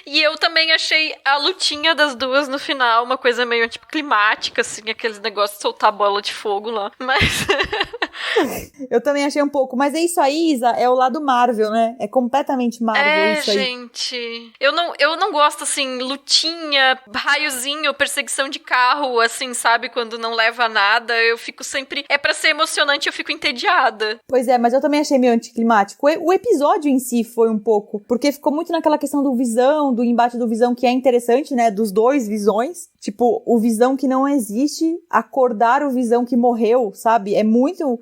E eu também achei a lutinha das duas no final uma coisa meio, tipo, climática, assim, aqueles negócios de soltar bola de fogo lá, mas... Eu também achei um pouco, mas é isso aí, Isa, é o lado Marvel, né? É completamente Marvel isso aí. Gente, eu não gosto, assim, lutinha, raiozinho, perseguição de carro, assim, sabe? Quando não leva a nada, eu fico sempre... É pra ser emocionante, eu fico entediada. Pois é, mas eu também achei meio anticlimático. O episódio em si foi um pouco, porque ficou muito naquela questão do Visão, do embate do Visão, que é interessante, né? Dos dois Visões. Tipo, o Visão que não existe, acordar o Visão que morreu, sabe? É muito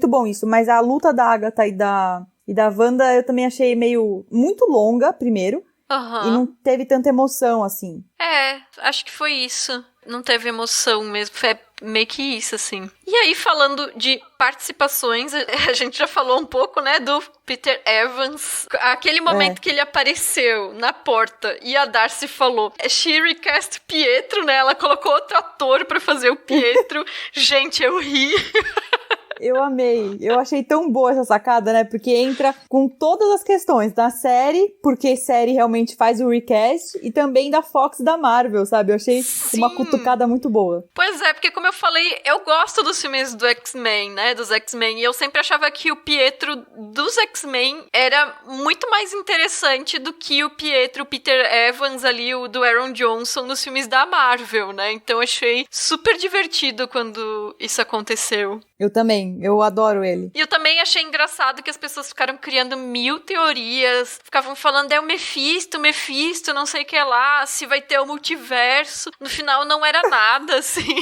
bom isso. Mas a luta da Agatha e da Wanda eu também achei muito longa, primeiro. E não teve tanta emoção, assim. Acho que foi isso. Não teve emoção mesmo. Foi meio que isso, assim. E aí, falando de participações, a gente já falou um pouco, né, do Peter Evans. Aquele momento que ele apareceu na porta e a Darcy falou, she recast Pietro, né? Ela colocou outro ator pra fazer o Pietro. Gente, eu ri. Eu amei. Eu achei tão boa essa sacada, né? Porque entra com todas as questões da série, porque série realmente faz o recast, e também da Fox e da Marvel, sabe? Eu achei uma cutucada muito boa. Pois é, porque como eu falei, eu gosto dos filmes do X-Men, né? Dos X-Men, e eu sempre achava que o Pietro dos X-Men era muito mais interessante do que o Pietro, Peter Evans ali, o do Aaron Johnson nos filmes da Marvel, né? Então eu achei super divertido quando isso aconteceu. Eu também, eu adoro ele. E eu também achei engraçado que as pessoas ficaram criando 1000 teorias, ficavam falando, é o Mephisto, não sei o que lá, se vai ter o multiverso. No final não era nada, assim.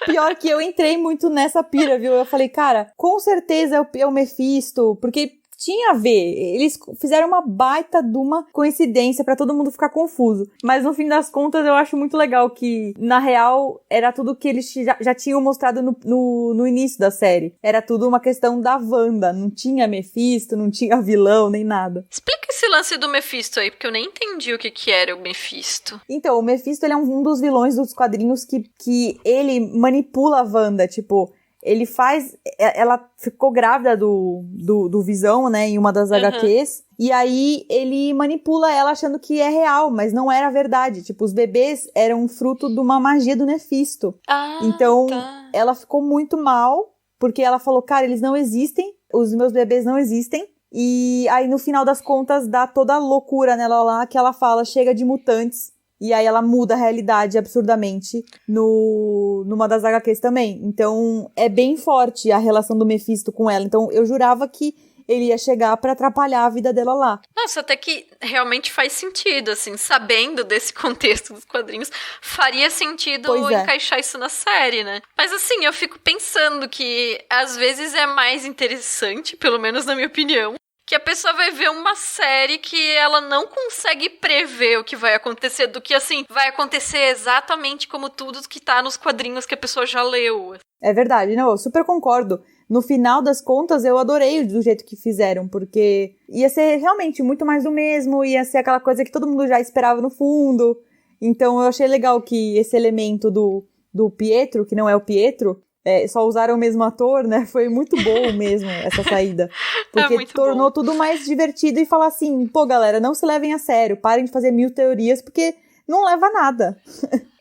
Pior que eu entrei muito nessa pira, viu? Eu falei, cara, com certeza é o Mephisto, porque tinha a ver. Eles fizeram uma baita de uma coincidência pra todo mundo ficar confuso. Mas no fim das contas, eu acho muito legal que, na real, era tudo que eles já tinham mostrado no início da série. Era tudo uma questão da Wanda. Não tinha Mephisto, não tinha vilão, nem nada. Explica esse lance do Mephisto aí, porque eu nem entendi o que era o Mephisto. Então, o Mephisto, ele é um dos vilões dos quadrinhos que ele manipula a Wanda, tipo... Ele faz... Ela ficou grávida do Visão, né? Em uma das HQs. E aí, ele manipula ela achando que é real. Mas não era verdade. Tipo, os bebês eram fruto de uma magia do Mephisto. Então, ela ficou muito mal. Porque ela falou, cara, eles não existem. Os meus bebês não existem. E aí, no final das contas, dá toda a loucura nela lá. Que ela fala, chega de mutantes. E aí ela muda a realidade absurdamente numa das HQs também. Então, é bem forte a relação do Mephisto com ela. Então, eu jurava que ele ia chegar pra atrapalhar a vida dela lá. Nossa, até que realmente faz sentido, assim, sabendo desse contexto dos quadrinhos, faria sentido encaixar isso na série, né? Mas assim, eu fico pensando que às vezes é mais interessante, pelo menos na minha opinião, que a pessoa vai ver uma série que ela não consegue prever o que vai acontecer, do que, assim, vai acontecer exatamente como tudo que tá nos quadrinhos que a pessoa já leu. É verdade, não, eu super concordo. No final das contas, eu adorei do jeito que fizeram, porque ia ser realmente muito mais do mesmo, ia ser aquela coisa que todo mundo já esperava no fundo. Então eu achei legal que esse elemento do Pietro, que não é o Pietro, só usaram o mesmo ator, né? Foi muito bom mesmo essa saída. Porque tornou tudo mais divertido e falar assim, pô, galera, não se levem a sério, parem de fazer 1000 teorias, porque não leva a nada.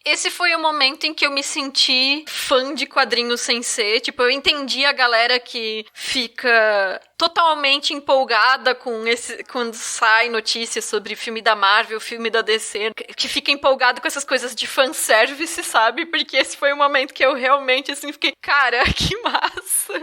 Esse foi o momento em que eu me senti fã de quadrinhos sem ser. Tipo, eu entendi a galera que fica totalmente empolgada quando sai notícias sobre filme da Marvel, filme da DC, que fica empolgado com essas coisas de fanservice, sabe? Porque esse foi o momento que eu realmente, assim, fiquei, cara, que massa!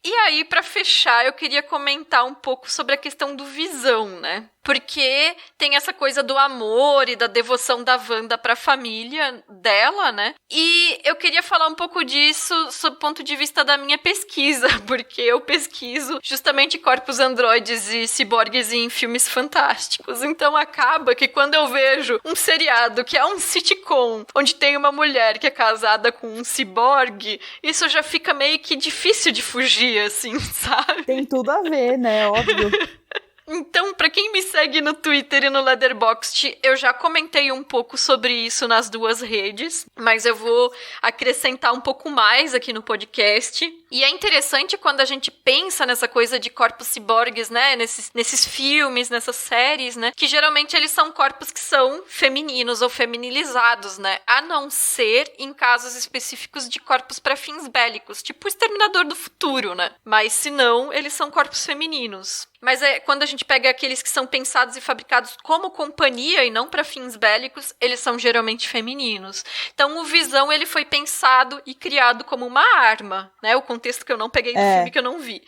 E aí, pra fechar, eu queria comentar um pouco sobre a questão do Visão, né? Porque tem essa coisa do amor e da devoção da Wanda pra família dela, né? E eu queria falar um pouco disso sob o ponto de vista da minha pesquisa, porque eu pesquiso justamente corpos androides e ciborgues em filmes fantásticos. Então acaba que quando eu vejo um seriado que é um sitcom, onde tem uma mulher que é casada com um ciborgue, isso já fica meio que difícil de fugir, assim, sabe? Tem tudo a ver, né? Óbvio. Então, pra quem me segue no Twitter e no Letterboxd, eu já comentei um pouco sobre isso nas duas redes, mas eu vou acrescentar um pouco mais aqui no podcast. E é interessante quando a gente pensa nessa coisa de corpos ciborgues, né, nesses filmes, nessas séries, né, que geralmente eles são corpos que são femininos ou feminilizados, né, a não ser em casos específicos de corpos para fins bélicos, tipo o Exterminador do Futuro, né, mas se não, eles são corpos femininos. Mas quando a gente pega aqueles que são pensados e fabricados como companhia e não para fins bélicos, eles são geralmente femininos. Então o Visão, ele foi pensado e criado como uma arma, né? O contexto que eu não peguei do filme, que eu não vi.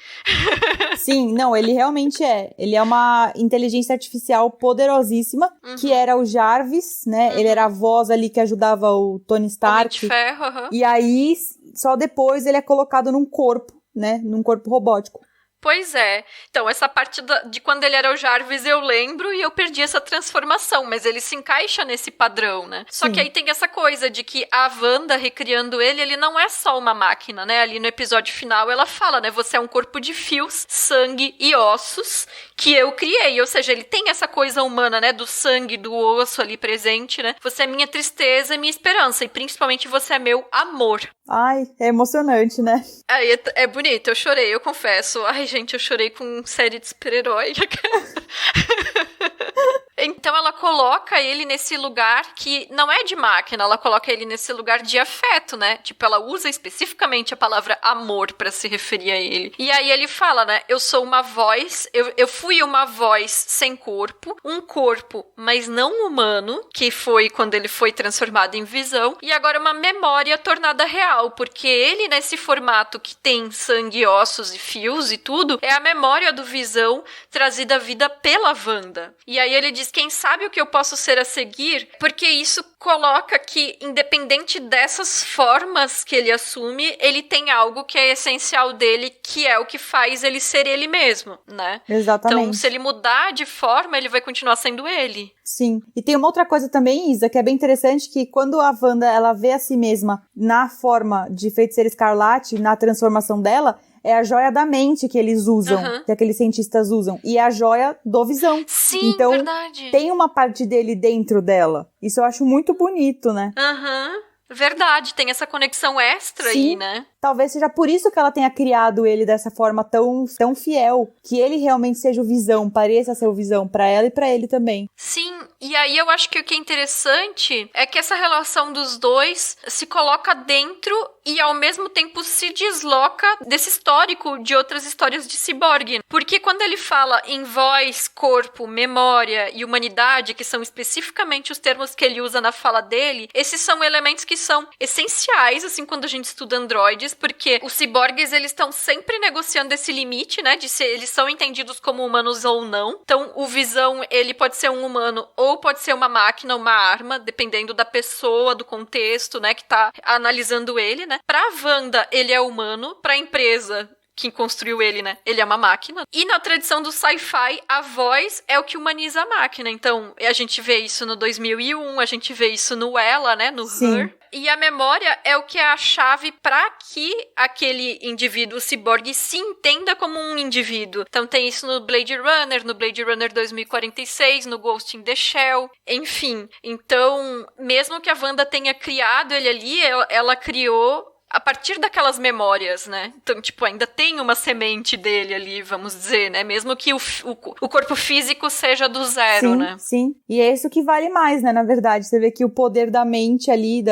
Sim, não, ele realmente é. Ele é uma inteligência artificial poderosíssima, que era o Jarvis, né? Ele era a voz ali que ajudava o Tony Stark. Homem de Ferro, E aí, só depois ele é colocado num corpo, né? Num corpo robótico. Pois é. Então, essa parte de quando ele era o Jarvis eu lembro e eu perdi essa transformação, mas ele se encaixa nesse padrão, né? Só que aí tem essa coisa de que a Wanda recriando ele não é só uma máquina, né? Ali no episódio final ela fala, né? Você é um corpo de fios, sangue e ossos que eu criei. Ou seja, ele tem essa coisa humana, né? Do sangue, do osso ali presente, né? Você é minha tristeza e minha esperança. E principalmente você é meu amor. Ai, é emocionante, né? Aí é bonito, eu chorei, eu confesso. Ai, gente, eu chorei com série de super-herói. Então ela coloca ele nesse lugar que não é de máquina, ela coloca ele nesse lugar de afeto, né? Tipo, ela usa especificamente a palavra amor pra se referir a ele. E aí ele fala, né? Eu sou uma voz, eu fui uma voz sem corpo, um corpo, mas não humano, que foi quando ele foi transformado em visão, e agora uma memória tornada real, porque ele nesse formato que tem sangue, ossos e fios e tudo, é a memória do Visão trazida à vida pela Wanda. E aí ele diz, quem sabe o que eu posso ser a seguir? Porque isso coloca que, independente dessas formas que ele assume, ele tem algo que é essencial dele, que é o que faz ele ser ele mesmo, né? Exatamente. Então, se ele mudar de forma, ele vai continuar sendo ele. Sim. E tem uma outra coisa também, Isa, que é bem interessante, que quando a Wanda, ela vê a si mesma na forma de Feiticeira Escarlate, na transformação dela, é a joia da mente que eles usam, que aqueles cientistas usam. E é a joia do Visão. Sim, então, verdade. Tem uma parte dele dentro dela. Isso eu acho muito bonito, né? Verdade, tem essa conexão extra Sim. aí, né? Talvez seja por isso que ela tenha criado ele dessa forma tão fiel, que ele realmente seja o Visão, pareça ser o Visão pra ela e pra ele também. Sim, e aí eu acho que o que é interessante é que essa relação dos dois se coloca dentro e ao mesmo tempo se desloca desse histórico de outras histórias de Cyborg. Porque quando ele fala em voz, corpo, memória e humanidade, que são especificamente os termos que ele usa na fala dele, esses são elementos que são essenciais, assim, quando a gente estuda androides, porque os ciborgues, eles estão sempre negociando esse limite, né, de se eles são entendidos como humanos ou não. Então, o Visão, ele pode ser um humano ou pode ser uma máquina, uma arma, dependendo da pessoa, do contexto, né, que tá analisando ele, né. Pra Wanda, ele é humano, pra empresa que construiu ele, né? Ele é uma máquina. E na tradição do sci-fi, a voz é o que humaniza a máquina. Então, a gente vê isso no 2001, a gente vê isso no Ela, né? No Sim. Her. E a memória é o que é a chave para que aquele indivíduo ciborgue se entenda como um indivíduo. Então tem isso no Blade Runner 2046, no Ghost in the Shell, enfim. Então, mesmo que a Wanda tenha criado ele ali, ela criou a partir daquelas memórias, né? Então, tipo, ainda tem uma semente dele ali, vamos dizer, né? Mesmo que o corpo físico seja do zero, sim, né? Sim, e é isso que vale mais, né? Na verdade, você vê que o poder da mente ali,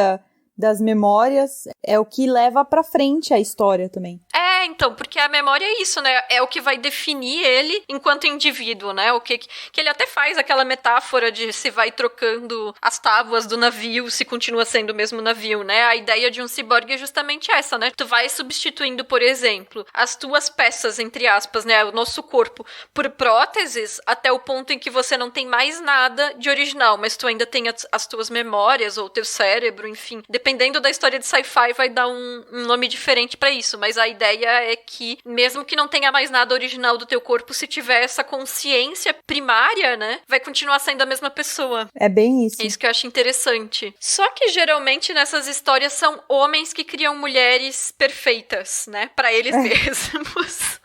das memórias, é o que leva pra frente a história também. Então, porque a memória é isso, né? É o que vai definir ele enquanto indivíduo, né? O que ele até faz aquela metáfora de se vai trocando as tábuas do navio, se continua sendo o mesmo navio, né? A ideia de um ciborgue é justamente essa, né? Tu vai substituindo, por exemplo, as tuas peças, entre aspas, né? O nosso corpo, por próteses, até o ponto em que você não tem mais nada de original, mas tu ainda tem as tuas memórias, ou teu cérebro, enfim. Dependendo da história de sci-fi, vai dar um nome diferente pra isso, mas a ideia é que, mesmo que não tenha mais nada original do teu corpo, se tiver essa consciência primária, né, vai continuar sendo a mesma pessoa. É bem isso. É isso que eu acho interessante. Só que, geralmente, nessas histórias, são homens que criam mulheres perfeitas, né, pra eles mesmos.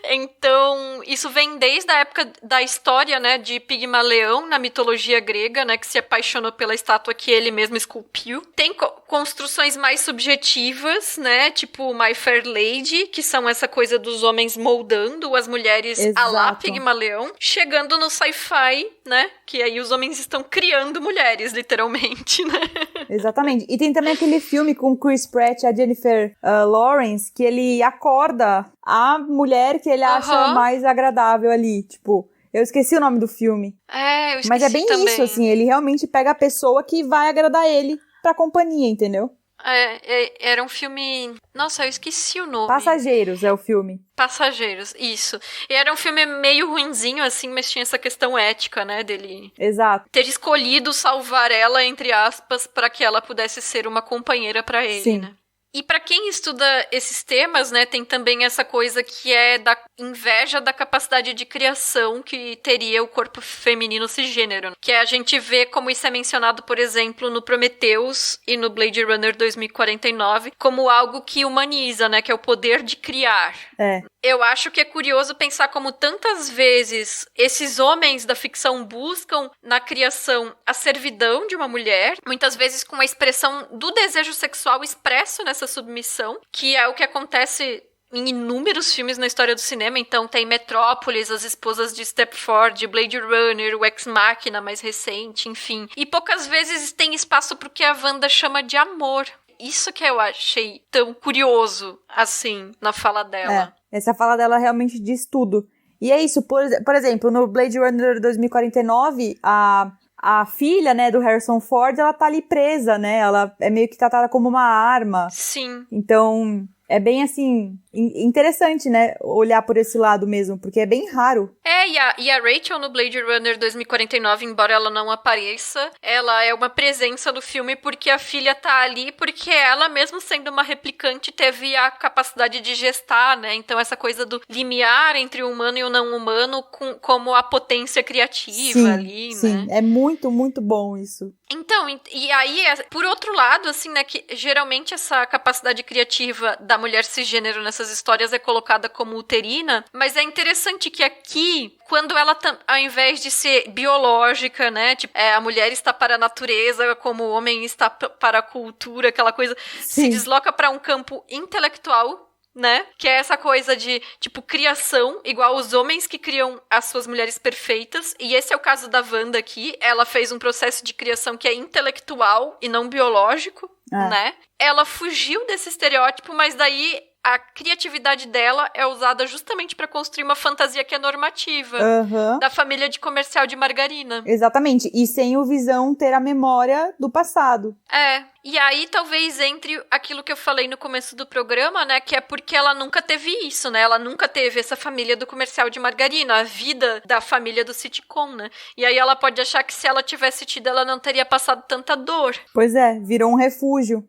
Então, isso vem desde a época da história, né, de Pigmaleão, na mitologia grega, né, que se apaixonou pela estátua que ele mesmo esculpiu. Tem construções mais subjetivas, né, tipo My Fair Lady, que são essa coisa dos homens moldando as mulheres à la Pigmaleão, chegando no sci-fi, né, que aí os homens estão criando mulheres, literalmente, né. Exatamente. E tem também aquele filme com o Chris Pratt e a Jennifer Lawrence, que ele acorda a mulher que ele acha mais agradável ali, tipo... Eu esqueci o nome do filme. Eu esqueci. Mas é bem também. isso, assim, ele realmente pega a pessoa que vai agradar ele pra companhia, entendeu? Era um filme... Nossa, eu esqueci o nome. Passageiros é o filme. Passageiros, isso. E era um filme meio ruinzinho, assim, mas tinha essa questão ética, né, dele... Exato. Ter escolhido salvar ela, entre aspas, pra que ela pudesse ser uma companheira pra ele, Sim. né? E para quem estuda esses temas, né, tem também essa coisa que é da inveja da capacidade de criação que teria o corpo feminino cisgênero, que a gente vê como isso é mencionado, por exemplo, no Prometheus e no Blade Runner 2049, como algo que humaniza, né, que é o poder de criar. Eu acho que é curioso pensar como tantas vezes esses homens da ficção buscam na criação a servidão de uma mulher, muitas vezes com a expressão do desejo sexual expresso nessa submissão, que é o que acontece em inúmeros filmes na história do cinema. Então tem Metrópolis, As Esposas de Stepford, Blade Runner, o Ex Machina mais recente, enfim. E poucas vezes tem espaço pro que a Wanda chama de amor. Isso que eu achei tão curioso, assim, na fala dela. Essa fala dela realmente diz tudo. E é isso, por exemplo, no Blade Runner 2049, a filha, né, do Harrison Ford, ela tá ali presa, né? Ela é meio que tratada como uma arma. Sim. Então, é bem, assim, interessante, né, olhar por esse lado mesmo, porque é bem raro. E a Rachel no Blade Runner 2049, embora ela não apareça, ela é uma presença do filme porque a filha tá ali, porque ela, mesmo sendo uma replicante, teve a capacidade de gestar, né? Então essa coisa do limiar entre o humano e o não humano como a potência criativa ali, né? Sim, é muito, muito bom isso. Então, e aí, por outro lado, assim, né, que geralmente essa capacidade criativa da mulher cisgênero nessas histórias é colocada como uterina, mas é interessante que aqui, quando ela, ao invés de ser biológica, né, tipo, a mulher está para a natureza, como o homem está para a cultura, aquela coisa, se desloca para um campo intelectual, né? Que é essa coisa de, tipo, criação, igual os homens que criam as suas mulheres perfeitas. E esse é o caso da Wanda aqui. Ela fez um processo de criação que é intelectual e não biológico, né? Ela fugiu desse estereótipo, mas daí a criatividade dela é usada justamente para construir uma fantasia que é normativa. Da família de comercial de margarina. Exatamente. E sem o Visão ter a memória do passado. E aí talvez entre aquilo que eu falei no começo do programa, né, que é porque ela nunca teve isso, né, ela nunca teve essa família do comercial de margarina, a vida da família do sitcom, né, e aí ela pode achar que se ela tivesse tido, ela não teria passado tanta dor. Pois é, virou um refúgio.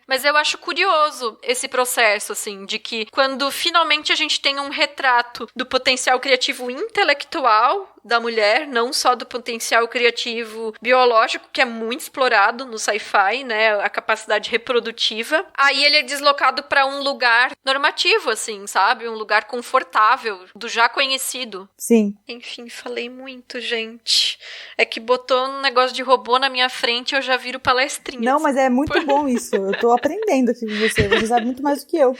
Mas eu acho curioso esse processo, assim, de que quando finalmente a gente tem um retrato do potencial criativo intelectual da mulher, não só do potencial criativo biológico, que é muito explorado no sci-fi, né, a capacidade reprodutiva, aí ele é deslocado para um lugar normativo, assim, sabe? Um lugar confortável, do já conhecido. Sim. Enfim, falei muito, gente. É que botou um negócio de robô na minha frente e eu já viro palestrinha. Não, mas é muito bom isso. Eu tô aprendendo aqui com você sabe muito mais do que eu.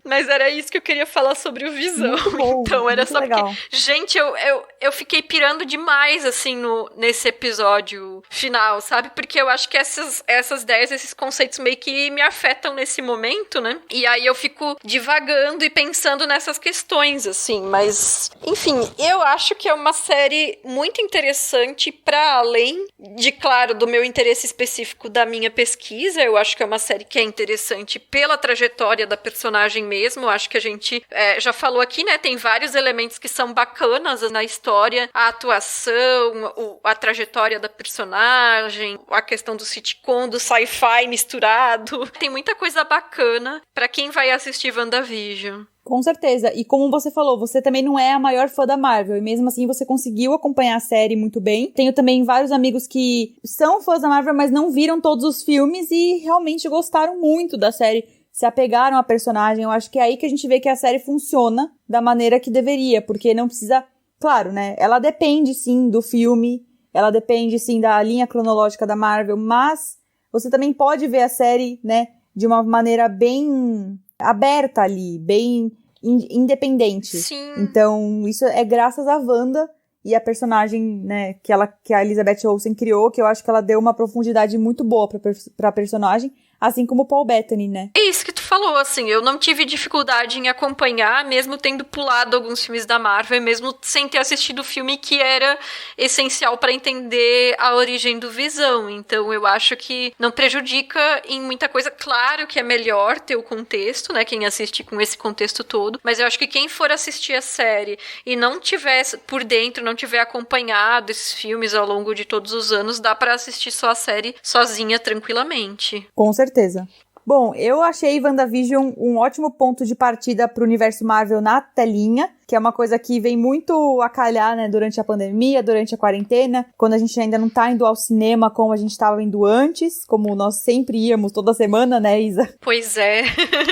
Mas era isso que eu queria falar sobre o Visão. Muito bom, então era muito só legal. porque... Gente, eu fiquei pirando demais, assim, nesse episódio final, sabe? Porque eu acho que essas ideias, esses conceitos meio que me afetam nesse momento, né? E aí eu fico divagando e pensando nessas questões, assim. Mas, enfim, eu acho que é uma série muito interessante para além de, claro, do meu interesse específico da minha pesquisa. Eu acho que é uma série que é interessante pela trajetória da personagem mesmo. Eu acho que a gente já falou aqui, né? Tem vários elementos que são bacanas na história. A atuação, a trajetória da personagem, a questão do sitcom, do sci-fi misturado. Tem muita coisa bacana pra quem vai assistir WandaVision. Com certeza. E como você falou, você também não é a maior fã da Marvel. E mesmo assim você conseguiu acompanhar a série muito bem. Tenho também vários amigos que são fãs da Marvel, mas não viram todos os filmes e realmente gostaram muito da série. Se apegaram à personagem. Eu acho que é aí que a gente vê que a série funciona da maneira que deveria. Porque não precisa... Claro, né? Ela depende, sim, do filme. Ela depende, sim, da linha cronológica da Marvel. Mas você também pode ver a série, né? De uma maneira bem aberta ali. Bem independente. Sim. Então, isso é graças à Wanda e a personagem, né? Que a Elizabeth Olsen criou. Que eu acho que ela deu uma profundidade muito boa pra personagem. Assim como o Paul Bettany, né? É isso que tu falou, assim, eu não tive dificuldade em acompanhar, mesmo tendo pulado alguns filmes da Marvel, e mesmo sem ter assistido o filme que era essencial para entender a origem do Visão. Então eu acho que não prejudica em muita coisa. Claro que é melhor ter o contexto, né, quem assiste com esse contexto todo, mas eu acho que quem for assistir a série e não tiver por dentro, não tiver acompanhado esses filmes ao longo de todos os anos, dá para assistir só a série sozinha, tranquilamente. Com certeza. Bom, eu achei WandaVision um ótimo ponto de partida pro universo Marvel na telinha, que é uma coisa que vem muito a calhar, né, durante a pandemia, durante a quarentena, quando a gente ainda não tá indo ao cinema como a gente tava indo antes, como nós sempre íamos toda semana, né, Isa? Pois é,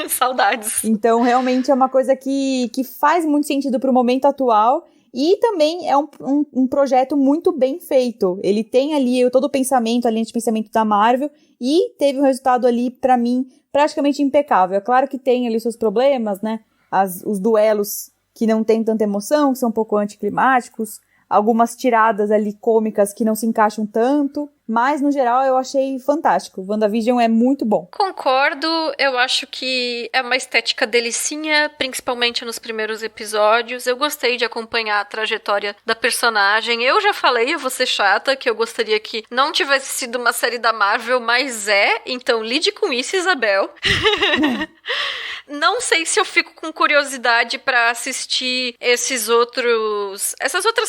saudades. Então, realmente é uma coisa que faz muito sentido pro momento atual. E também é um projeto muito bem feito. Ele tem ali todo o pensamento, a linha de pensamento da Marvel, e teve um resultado ali, pra mim, praticamente impecável. É claro que tem ali seus problemas, né? Os duelos que não tem tanta emoção, que são um pouco anticlimáticos, algumas tiradas ali cômicas que não se encaixam tanto, mas no geral eu achei fantástico. WandaVision é muito bom. Concordo, eu acho que é uma estética delicinha, principalmente nos primeiros episódios. Eu gostei de acompanhar a trajetória da personagem. Eu já falei, eu vou ser chata, que eu gostaria que não tivesse sido uma série da Marvel, mas então lide com isso, Isabel. Não sei se eu fico com curiosidade pra assistir essas outras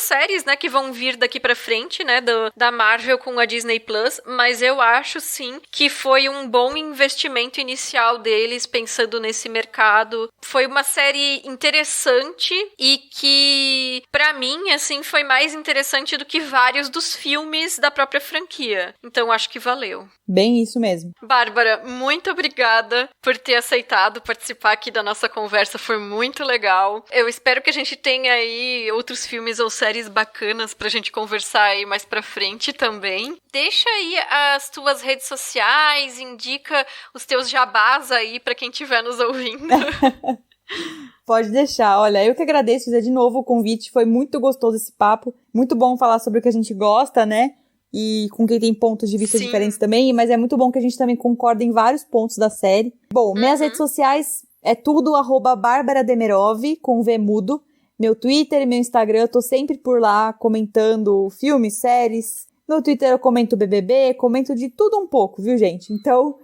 séries, né, que vão vir daqui pra frente, né, da Marvel com a Disney Plus, mas eu acho sim que foi um bom investimento inicial deles pensando nesse mercado. Foi uma série interessante e que, pra mim, assim, foi mais interessante do que vários dos filmes da própria franquia. Então acho que valeu. Bem isso mesmo. Bárbara, muito obrigada por ter aceitado participar aqui da nossa conversa, foi muito legal. Eu espero que a gente tenha aí outros filmes ou séries bacanas pra gente conversar aí mais pra frente também. Deixa aí as tuas redes sociais, indica os teus jabás aí pra quem estiver nos ouvindo. Pode deixar. Olha, eu que agradeço, Zé, de novo o convite. Foi muito gostoso esse papo. Muito bom falar sobre o que a gente gosta, né? E com quem tem pontos de vista diferentes também. Mas é muito bom que a gente também concorda em vários pontos da série. Bom, minhas redes sociais é tudo @Bárbara Demerov, com V mudo. Meu Twitter e meu Instagram, eu tô sempre por lá comentando filmes, séries. No Twitter eu comento BBB, comento de tudo um pouco, viu, gente? Então,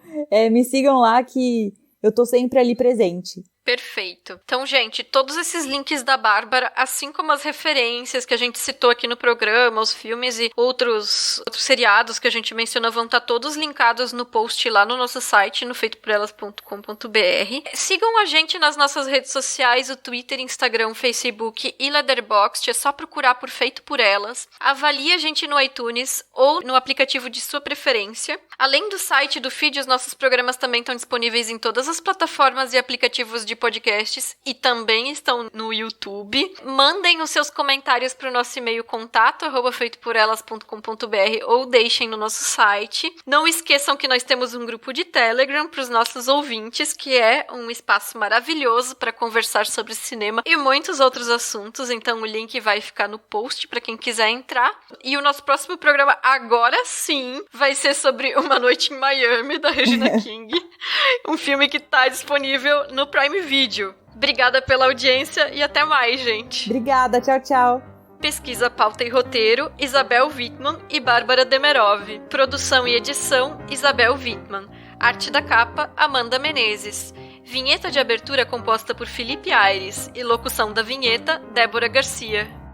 me sigam lá que eu tô sempre ali presente. Perfeito. Então, gente, todos esses links da Bárbara, assim como as referências que a gente citou aqui no programa, os filmes e outros seriados que a gente mencionou, vão estar todos linkados no post lá no nosso site, no feitoporelas.com.br. Sigam a gente nas nossas redes sociais, o Twitter, Instagram, Facebook e Letterboxd. É só procurar por Feito por Elas. Avalie a gente no iTunes ou no aplicativo de sua preferência. Além do site e do feed, os nossos programas também estão disponíveis em todas as plataformas e aplicativos de podcasts e também estão no YouTube. Mandem os seus comentários para o nosso e-mail contato@feitoporelas.com.br ou deixem no nosso site. Não esqueçam que nós temos um grupo de Telegram para os nossos ouvintes, que é um espaço maravilhoso para conversar sobre cinema e muitos outros assuntos, então o link vai ficar no post para quem quiser entrar. E o nosso próximo programa, agora sim, vai ser sobre Uma Noite em Miami, da Regina King, um filme que está disponível no Prime Video. Obrigada pela audiência e até mais, gente. Obrigada, tchau, tchau. Pesquisa, pauta e roteiro, Isabel Wittmann e Bárbara Demerov. Produção e edição, Isabel Wittmann. Arte da capa, Amanda Menezes. Vinheta de abertura composta por Felipe Aires e locução da vinheta, Débora Garcia.